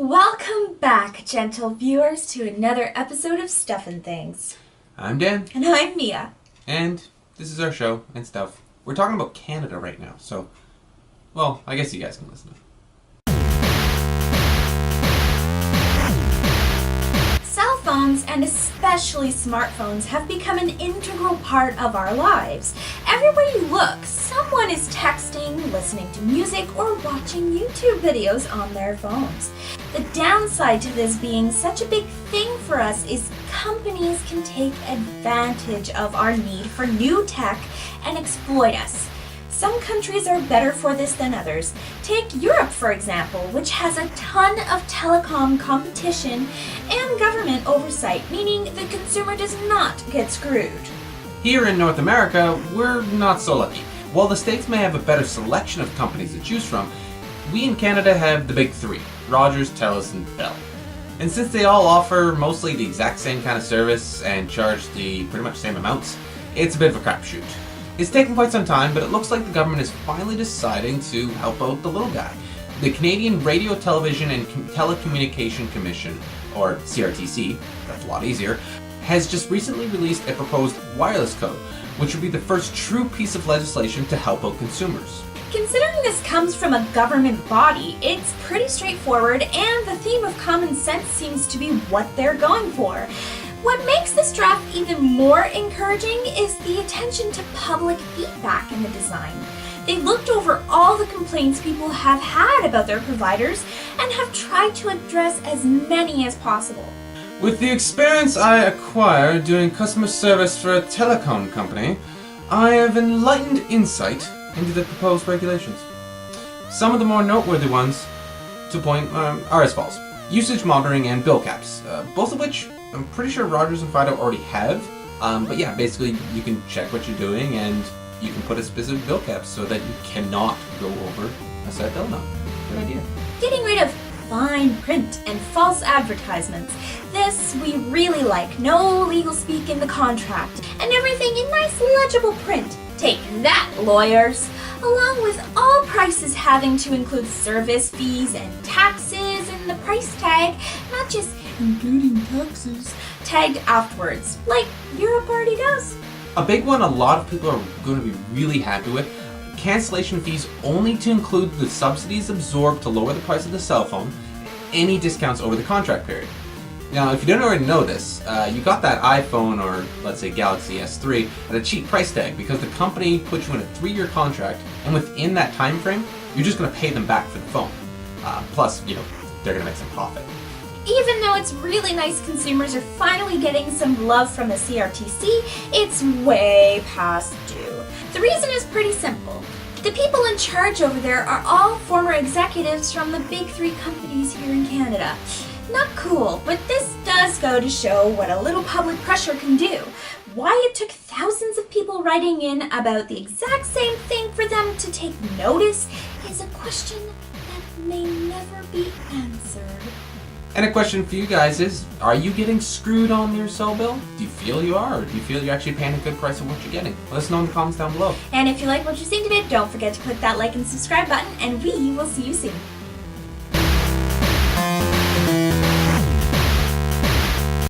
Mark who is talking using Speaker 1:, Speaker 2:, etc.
Speaker 1: Welcome back, gentle viewers, to another episode of Stuff and Things.
Speaker 2: I'm Dan.
Speaker 1: And I'm Mia.
Speaker 2: And this is our show and stuff. We're talking about Canada right now, so, well, I guess you guys can listen.
Speaker 1: Cell phones, and especially smartphones, have become an integral part of our lives. Everywhere you look, someone is texting, listening to music, or watching YouTube videos on their phones. The downside to this being such a big thing for us is companies can take advantage of our need for new tech and exploit us. Some countries are better for this than others. Take Europe, for example, which has a ton of telecom competition and government oversight, meaning the consumer does not get screwed.
Speaker 2: Here in North America, we're not so lucky. While the States may have a better selection of companies to choose from, we in Canada have the big three: Rogers, TELUS, and Bell. And since they all offer mostly the exact same kind of service and charge the pretty much same amounts, it's a bit of a crapshoot. It's taken quite some time, but it looks like the government is finally deciding to help out the little guy. The Canadian Radio, Television and Telecommunication Commission, or CRTC, that's a lot easier, has just recently released a proposed wireless code, which would be the first true piece of legislation to help out consumers.
Speaker 1: Considering this comes from a government body, it's pretty straightforward, and the theme of common sense seems to be what they're going for. What makes this draft even more encouraging is the attention to public feedback in the design. They looked over all the complaints people have had about their providers and have tried to address as many as possible.
Speaker 2: With the experience I acquired doing customer service for a telecom company, I have enlightened insight into the proposed regulations. Some of the more noteworthy ones, to point, are as follows: usage monitoring and bill caps, both of which I'm pretty sure Rogers and Fido already have. But yeah, basically you can check what you're doing and you can put a specific bill cap so that you cannot go over a set bill amount. Good idea.
Speaker 1: Getting rid of fine print and false advertisements. This we really like. No legal speak in the contract. And everything in nice legible print. Take that, lawyers! Along with all prices having to include service fees and taxes and the price tag, not just including taxes, tagged afterwards, like Europe already does.
Speaker 2: A big one a lot of people are going to be really happy with: cancellation fees only to include the subsidies absorbed to lower the price of the cell phone, any discounts over the contract period. Now, if you didn't already know this, you got that iPhone or, let's say, Galaxy S3 at a cheap price tag because the company put you in a 3-year contract, and within that time frame, you're just going to pay them back for the phone. Plus, they're going to make some profit.
Speaker 1: Even though it's really nice consumers are finally getting some love from the CRTC, it's way past due. The reason is pretty simple. The people in charge over there are all former executives from the big 3 companies here in Canada. Not cool, but this does go to show what a little public pressure can do. Why it took thousands of people writing in about the exact same thing for them to take notice is a question that may never be answered.
Speaker 2: And a question for you guys is, are you getting screwed on your cell bill? Do you feel you are, or do you feel you're actually paying a good price of what you're getting? Let us know in the comments down below.
Speaker 1: And if you like what you see today, don't forget to click that like and subscribe button, and we will see you soon.